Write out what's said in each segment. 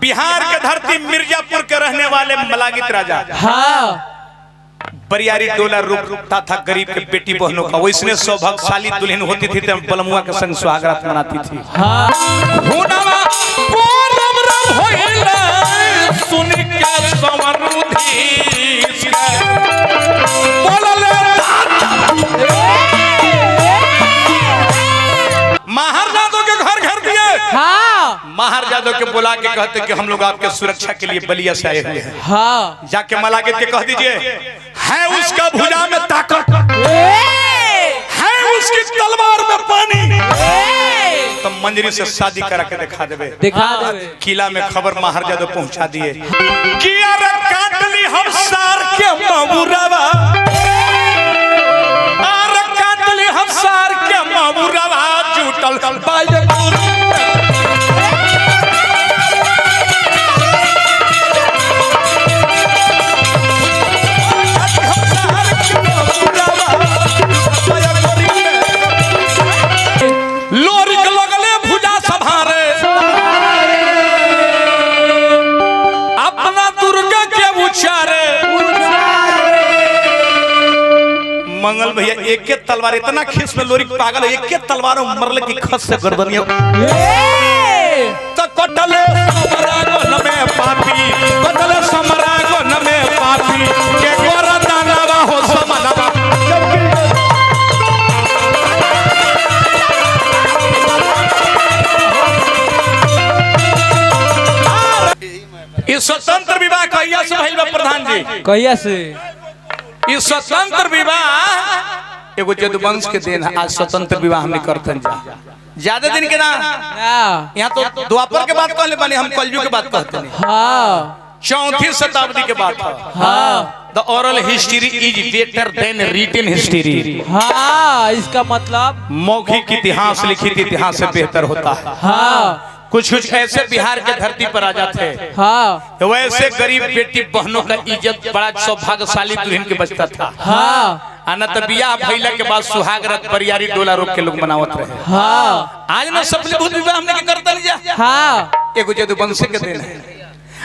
बिहार के धरती मिर्जापुर के रहने वाले मलागित राजा बरियारी डोला रुकता था गरीब के बेटी बहनों का। वैसने सौभाग्यशाली दुल्हन होती थी तो बलमुआ के संग सुहागरात मनाती थी। महार जादव के घर घर दिए। महार जादव के बुला के कहते कि हम लोग आपके सुरक्षा के लिए बलिया से आए हुए हैं। जाके मलागित के कह दीजिए है उसका भुजा में ताकत, है उसकी तलवार में पानी, तो मंजरी से शादी करा के दिखा देवे। किला में खबर महार जादव पहुंचा दिए कि अरे काट ली हम सार के मबुरवा, अरे काट ली हम सार के मबुरवा जुटल बाजपुर। मंगल भैया एक तलवार इतना खींच में लोरी पागल है, एक तलवार मरले की खस से गर्दनिया तो कटले समरागन में पापी, कटले समरागन में पापी के गोरदानवा हो समनवा। इस स्वतंत्र विवाह कहिया से भइल बा प्रधान जी? कहिया से? इस स्वतंत्र विवाह एगो जदुवंश के देन है। आज स्वतंत्र विवाह हमने करते हैं ज्यादा दिन के ना, यहाँ तो द्वापर के बात कहले बानी, हम कलयुग के बात कहते हैं। 4वीं शताब्दी के बात है। The oral history is better than written history. इसका मतलब मौखिक इतिहास लिखित इतिहास से बेहतर होता है। कुछ कुछ ऐसे बिहार के धरती पर राजा थे, वैसे गरीब बेटी बहनों का इज्जत बड़ा सौभाग्यशाली दुल्हन के बचता था। तो बियाह भइला के बाद सुहागरात बरियारी डोला रोक के लोग मनावत रहे। आज ना सबसे भूत विवाह हमने करता नहीं जा, एगो जदुवंश के दिन है।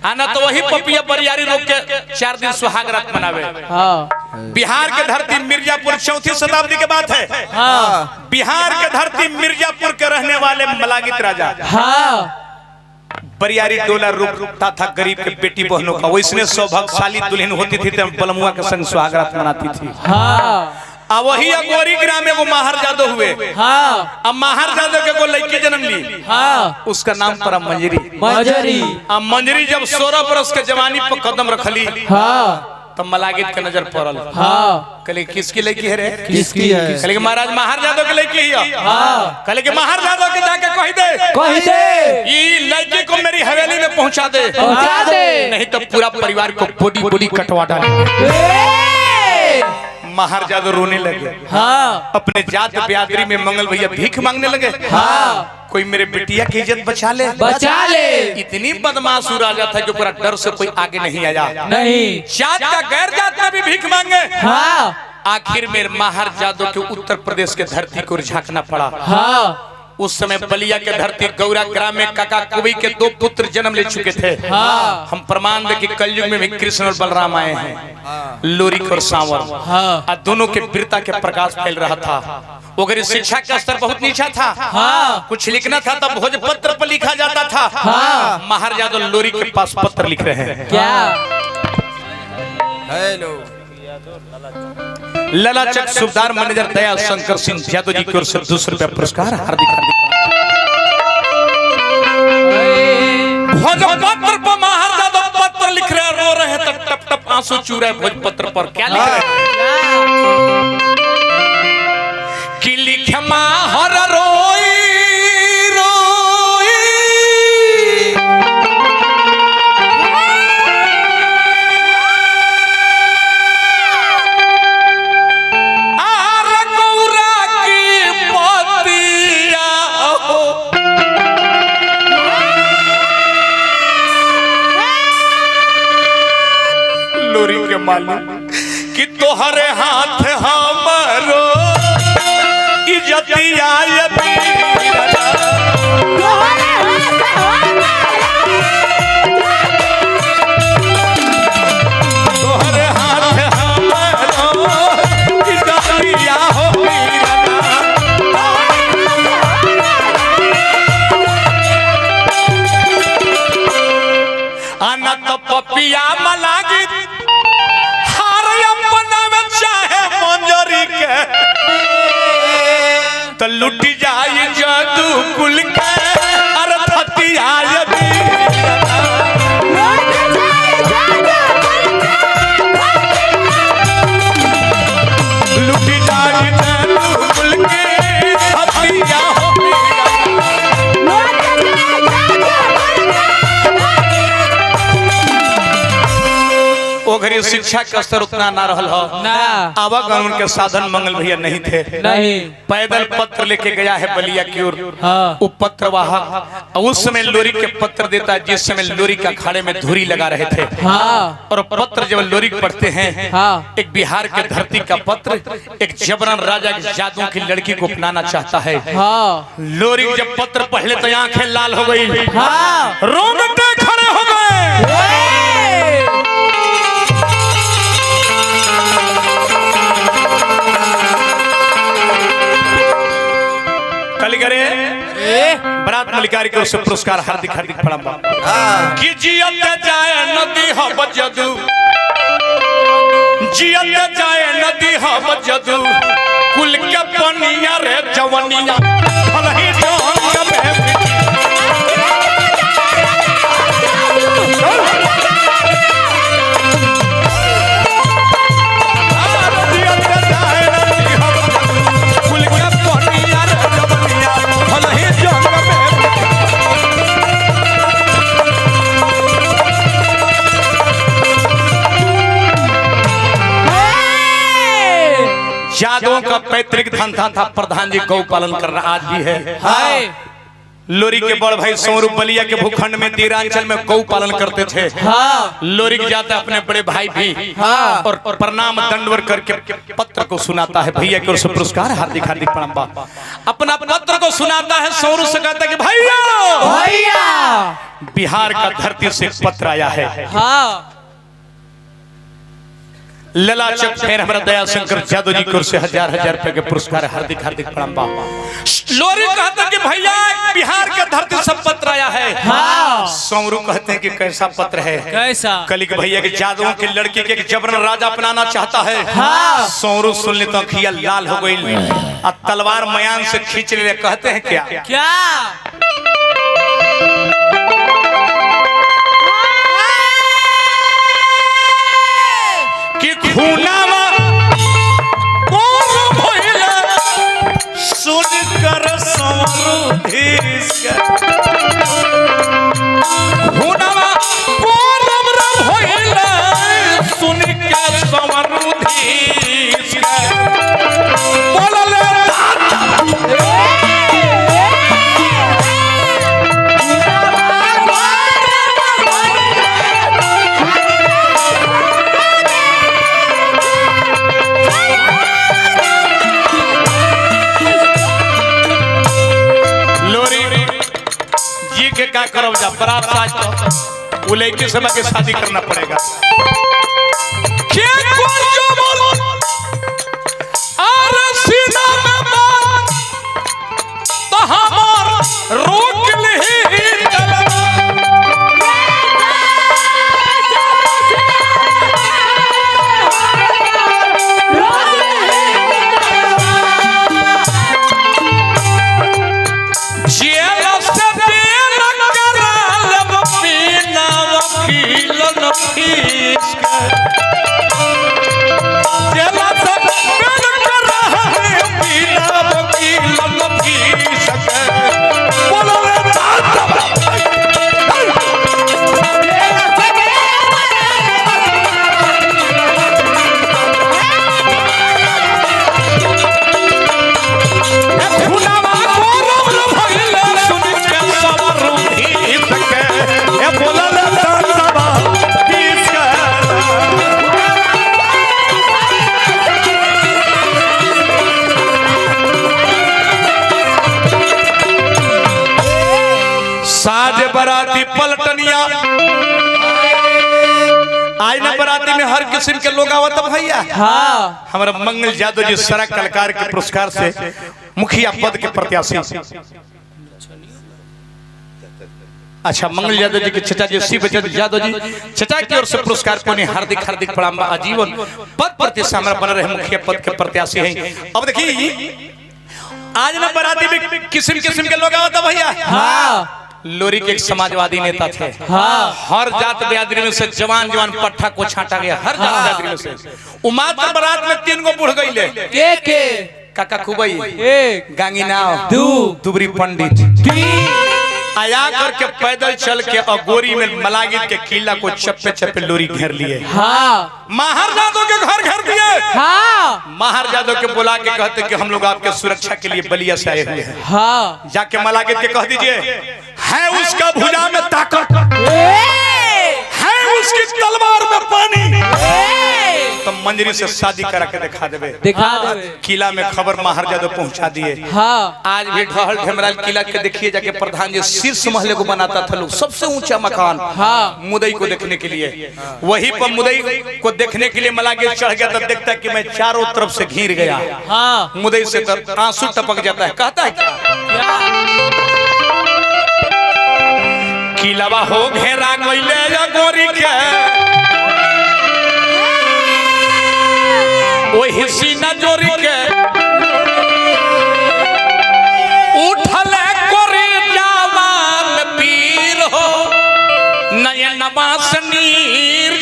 आना तो वही पपिया बरियारी रोक के 4 दिन सुहागरात मनावे। बिहार के धरती मिर्जापुर 4वीं शताब्दी के बात है। बिहार के धरती मिर्जापुर के रहने वाले मलागित राजा बरियारी डोला रुकता था गरीब के बेटी बहनों का। वैसने सौभाग्यशाली दुल्हन होती थी तो बलमुआ के संग सुहागरात मनाती थी। अब वही अगोरी ग्राम में वो महार जादव हुए। अब महार जादव के वो लड़की जन्म ली, उसका नाम पड़ा मंजरी। अब मंजरी जब 16 बरस के जवानी पर कदम रखली तो मलागित के नजर पड़ल। कहले किसकी लड़की है रे? किसकी है? कहले कि महाराज महार जादव की लड़की है। कहले कि महार जादव के जाके कह दे ये लड़की को मेरी हवेली में पहुंचा दे, नहीं तो पूरा परिवार को बॉडी बॉडी कटवा डाले। महार जादव रोने लगे। अपने जात बिरादरी में मंगल भैया भीख मांगने लगे। कोई मेरे बेटिया की इज्जत बचा ले। इतनी बदमाश राजा था जो पूरा डर से कोई आगे नहीं आया। जात का गैर जात में भी भीख मांगे। आखिर में महार जादव के उत्तर प्रदेश के धरती को झांकना पड़ा। उस समय बलिया के धरती गौरा ग्राम में काका कुबी के 2 पुत्र जन्म ले चुके थे। हम प्रमाण दे कि कलयुग में भी कृष्ण और बलराम आए हैं, लोरिक और सांवर। दोनों के वीरता के प्रकाश फैल रहा था। अगर शिक्षा का स्तर बहुत नीचा था, कुछ लिखना था तब भोजपत्र पर लिखा जाता था। महार जादव लोरी के पास पत्र लिख रहे हैं। क्या? हेलो ललाचक सुबेदार मैनेजर दयाल शंकर सिंह यादव जी की ओर से 200 रुपया पुरस्कार हार्दिक भोजपत्र पर महार जादव पत्र लिख रहे, रो रहे हैं, तब टप टप आंसू चू रहे भोजपत्र पर। क्या लिख रहे हैं? कि लिख माहर रोई रोई आर गौरा की पतिया हो। लोरी के मालिक कि तोहरे हाथ हमरो इज्जतिया लुटी जाई जादू कुल के अरथतिया लुटी जाई जादू कुल के हथिया ओघरी शिक्षा का स्तर उतना ना रहल हो ना आवागमन के साधन मंगल भैया नहीं थे नहीं पैदल पत्र लेके गया है बलिया की ओर हाँ वो पत्र वाहक उस समय लोरी के पत्र देता है जिस समय लोरी का खाड़े में धुरी लगा रहे थे हाँ और पत्र जब लोरी पढ़ते हैं हाँ एक बिहार के धरती का पत्र एक जबरन राजा की जादू की लड़की को अपनाना चाहता है हाँ लोरी जब पत्र पढ़ ले तो आंखें लाल हो गई हाँ रोंगटे खड़े हो गए बरात मलिकारी के उससे पुरस्कार हार्दिक हार्दिक प्रणाम कि जियत जाए नदी हो बजदू जियत जाए नदी हो बजदू कुल के पनिया रे जवनिया भलही जोन में यादों का पैतृक धंधा था प्रधान जी गौ पालन कर रहा आज भी है हाय लोरी के बड़ भाई सोमरू बलिया के भूखंड में दीरांचल में गौ पालन करते थे हाँ लोरी के जाता अपने बड़े भाई भी हाँ और प्रणाम दंडवर करके पत्र को सुनाता है भैया के ओर से पुरस्कार हार्दिक हार्दिक प्रणाम अपना पत्र को सुनाता है सोमरू से कहता है कि भैया भैया बिहार का धरती से एक पत्र आया है हाँ ललाचक फिर हमारा दया शंकर जादव जी को से हजार हजार रुपए के पुरस्कार हार्दिक हार्दिक प्रणाम लोरी कहता कि भैया बिहार के धरती से पत्र आया है हाँ सोमरू कहते हैं कि कैसा पत्र है कैसा कलिक भैया के जादवों के लड़के के जबरन राजा अपनाना चाहता है हाँ सोमरू सुन ले तो खिया लाल हो गई और तलवार मयान से खींच ले कहते हैं क्या क्या कि खूनावा कौन भइला सुन कर समरुधीस खूनावा कौन भइला सुन के समरुधीस बोलले क्या करो जा बरात आज तो वो लड़की से के शादी करना पड़ेगा तो हमार रोक ले बराती पलटनिया आज ना बराती में हर किस्म के लोग आवत भैया हाँ हमारा मंगल यादव जी सारा कलाकार के पुरस्कार से मुखिया पद के प्रत्याशी अच्छा मंगल यादव जी के चचा जी शिव यादव जी चचा की ओर से पुरस्कार को हार्दिक हार्दिक प्रणाम आजीवन पद प्रतिष्ठा हमारा बना रहे मुखिया पद के प्रत्याशी हैं अब देखिए आज ना बराती में किस्म किस्म के लोग आवता भैया। हाँ लोरी के एक समाजवादी नेता थे। हाँ हर जात बिरादरी में से जवान जवान पट्टा को छांटा गया, हर जात बिरादरी में से। उमात्र बारात में 3 गो बुढ़ गईले। के काका खुबई, एक गांगीनाव, दुबरी पंडित, आया करके पैदल चल के अगोरी में मलागित के किला को चप्पे चप्पे लोरी घेर लिए। हाँ माहर जादव के घर घेर दिए। हाँ माहर जादव के बुला के कहते कि हम लोग आपके सुरक्षा के लिए बलिया से आए हुए हैं। हाँ जाके मलागित के कह दीजिए है उसका भुजा में ताकत, है उसकी तलवार में पानी, तो मंजरी से शादी करा के दिखा देवे। दिखा देवे। किला में खबर माहर जादव पहुंचा दिए। हाँ आज भी ढहल ढमराल किला के देखिए जाके प्रधान जी शीर्ष महले को बनाता था लोग, सबसे ऊंचा मकान। हाँ मुदई को देखने के लिए, वहीं पर मुदई को देखने के लिए मलागे चढ़ गया तो देखता कि मैं चारों तरफ से घिर गया। हाँ मुदई से तो आंसू टपक जाता है। कहता है क्या किलावा हो घेरा गइले या गोरी के ओही सीना जोरी के उठले कोरी जवान पीर हो नयनवा से नीर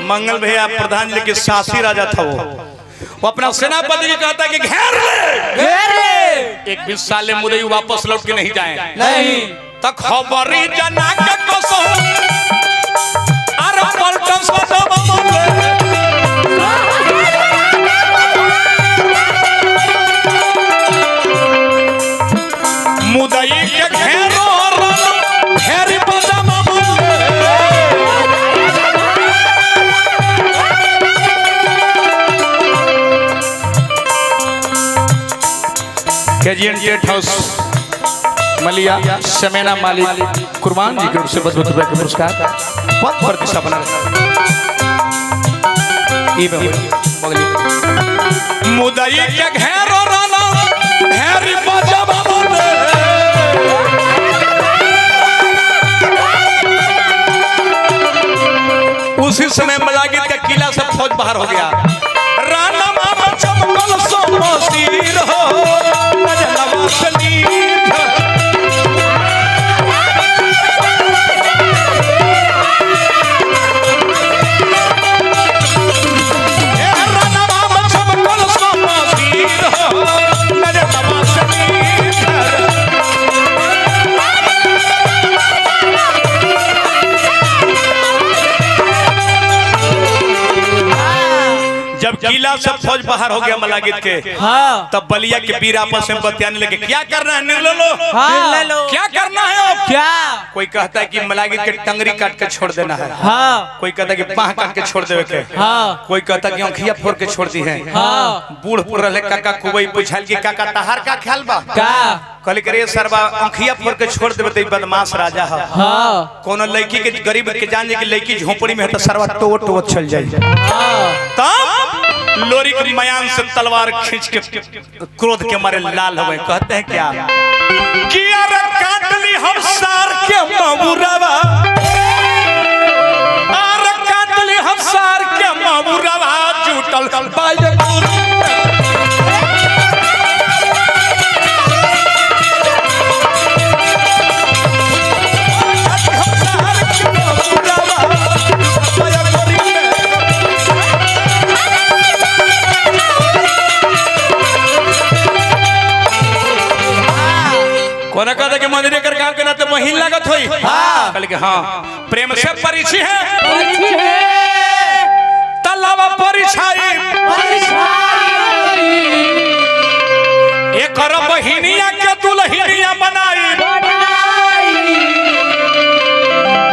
मंगल भैया प्रधान जी के सासी राजा था वो अपना सेनापति को कहता कि घेर ले। एक 20 साल में मुदई वापस लौट के नहीं जाए। नहीं तक खबरी जना के कसो अरे पलटन सदब बोले मुदई के घेरो घेरी बदम बोले केजीएन गेट हाउस मलिया समेना मालिक कुर्बान जी की ओर से बहुत रुपए का पुरस्कार पद प्रतिष्ठा बना मुदई के घेरो राना घेरी बजबा बोले उसी समय मलागित का किला से फौज बाहर हो गया। राना मामा चमकल सोमसीर हो जब किला से फौज बाहर हो गया मलागित के। हाँ तब बलिया के वीर आपस में बतियाने लगे क्या करना है निर्णय लो। हाँ क्या करना है अब क्या कोई कहता है कि मलागित के टंगरी काट के छोड़ देना है। हाँ कोई कहता है कि बाह काट के छोड़ देवे के। हाँ कोई कहता है कि आंखिया फोड़ के छोड़ दी है। हाँ बूढ़ पुर रहे काका कुबई पूछल कि काका तहार का ख्याल बा का कहले करे सरबा आंखिया फोड़ के छोड़ देवे तो बदमाश राजा है। हाँ कोनो लड़की के गरीब के जान जे कि लड़की झोपड़ी में है तो सरवा टोट चल जाए। तब लोरी के मयान से तलवार खींच के क्रोध के मारे लाल हो गए। कहते हैं क्या कि अरे काट ली हम सार के ममुरवा, अरे काट ली हम सार के ममुरवा जुटल बाजे कोना कहता कि मंदिर कर काम करना तो महीन लागत होई। हाँ कहले कि हाँ प्रेम से परिचय है तलावा परिछाई एक और बहिनिया के दुल्हनिया बनाई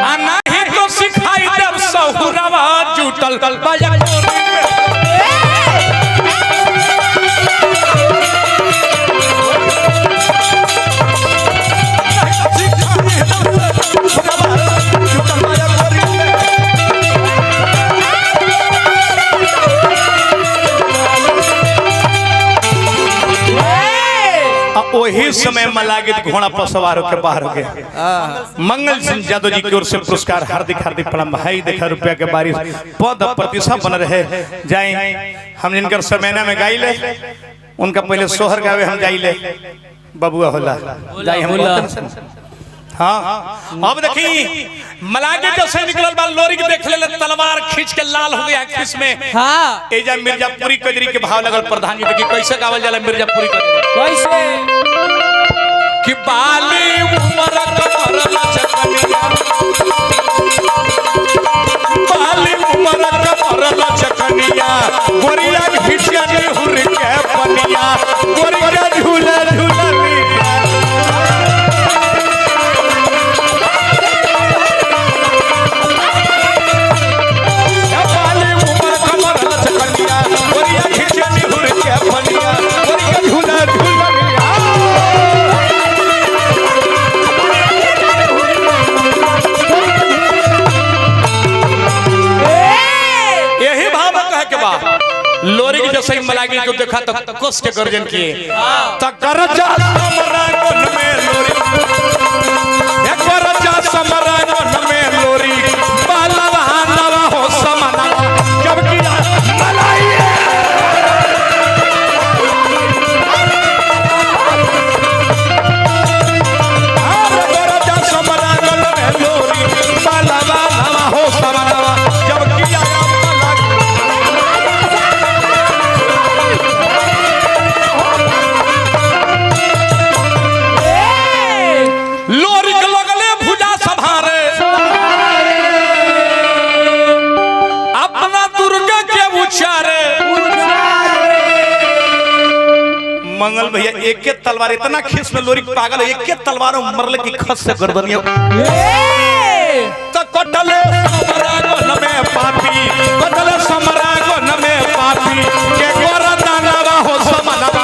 आ नहीं तो सिखाई देव सहुरवा जुटल बाजा वही समय मलागित घोड़ा पर सवार होकर बाहर हो गए। मंगल सिंह यादव जी की ओर से पुरस्कार हार्दिक हार्दिक प्रणाम। भाई देखा रुपया के बारिश पद प्रतिष्ठा बन रहे जाए। हम जिनकर समयना में गाई ले उनका पहले सोहर गावे हम जाई ले बबुआ होला जाई हम। हाँ अब देखी मलागित जैसे निकलल बा लोरी के देख ले तलवार खींच के लाल हो गया खीस में। हाँ एजा मिर्जापुरी कजरी के भाव लगल। प्रधान जी देखी कैसे गावल जाला मिर्जापुरी कजरी। कैसे कि बाली उमर कमर लचकनिया बाली उमर कमर लचकनिया गोरिया घिटिया हुर के पनिया गोरिया झूला झूलनिया बाली उमर कमर लचकनिया गोरिया घिटिया हुर के पनिया गोरिया झूला झूलनिया। लोरी की जैसे ही मलागी को देखा तो कस के गर्जन किए तकरजा समरागन में लोरी एकरजा समरागन में लोरी बालवा नवा हो समना जब किया मलाई एकरजा समरागन में लोरी बालवा नवा हो समना जब किया मंगल भैया एक के तलवार इतना खीस में लोरी पागल एक के तलवारों मरले की खस से गर्दनिया तो कटले समरागन में पापी कटले समरागन में पापी के गोरदानवा हो समनवा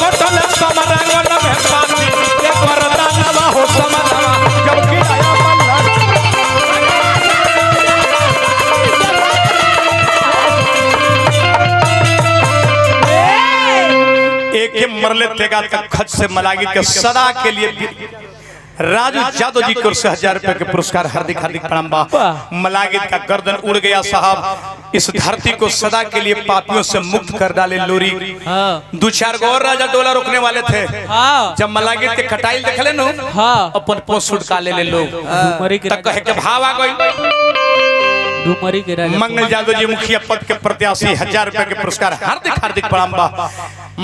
कटले समरागन में पापी के गोरदानवा हो समनवा जबकि मरले तेगा तक खच से मलागी के सदा के लिए राजू यादव जी को 1000 रुपए के पुरस्कार हार्दिक हार्दिक प्रणाम बा। मलागित का गर्दन उड़ गया साहब। इस धरती को सदा के लिए पापियों से मुक्त कर डाले लोरी। दो चार गो और राजा डोला रोकने वाले थे। जब मलागित के कटाइल देख ले नो अपन पोस्ट छुटका ले लोग तक कहे के भाव आ गई। मंगल यादव जी मुखिया पद के प्रत्याशी 1000 रुपए के पुरस्कार हार्दिक हार्दिक प्रणाम बा।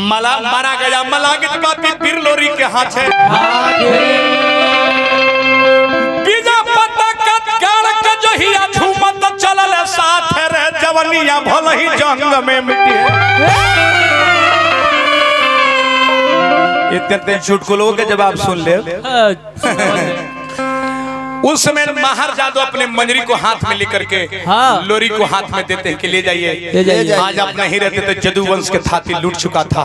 मला मारा गया मलागित पापी पीर लोरी के हाथ है बीजा पता कत गाड़ के जहिया झूमत चलल साथ रे जवनिया भल ही जंग में मिटी इतने चुटकुलों के जवाब सुन ले। उस समय महार जादू अपने मंजरी को हाथ में लेकर के लोरी को हाथ में देते हैं कि ले जाइए। आज आप नहीं रहते तो जदू वंश के थाती लूट चुका था।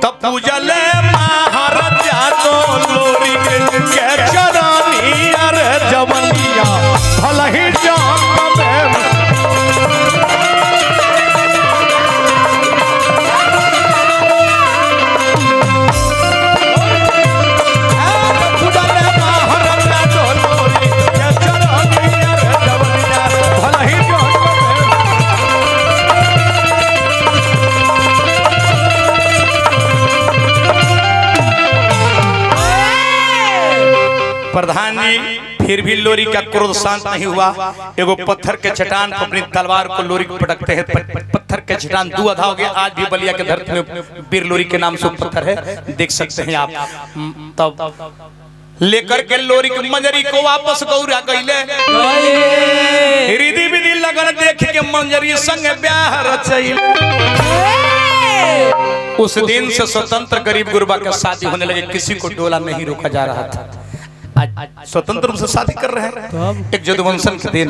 तब पूजले महार जादू लोरी के चरनिया रे जवनिया भल ही जंग में प्रधान जी फिर भी लोरी का क्रोध शांत नहीं हुआ। एगो पत्थर के चट्टान को अपनी तलवार को लोरी को पटकते हैं। पत्थर के चट्टान दो आधा हो गया। आज भी बलिया के धरती में वीर लोरी के नाम से पत्थर है, देख सकते हैं आप। तब लेकर के लोरी की मंजरी को वापस गौरा गईले रिधि विधि लगन देख के मंजरी संग ब्याह रचैले। उस दिन से स्वतंत्र गरीब गुरबा का शादी होने लगे। किसी को डोला नहीं रोका जा रहा था। आज स्वतंत्र रूप से शादी कर रहे हैं। एक जदुवंशन के दिन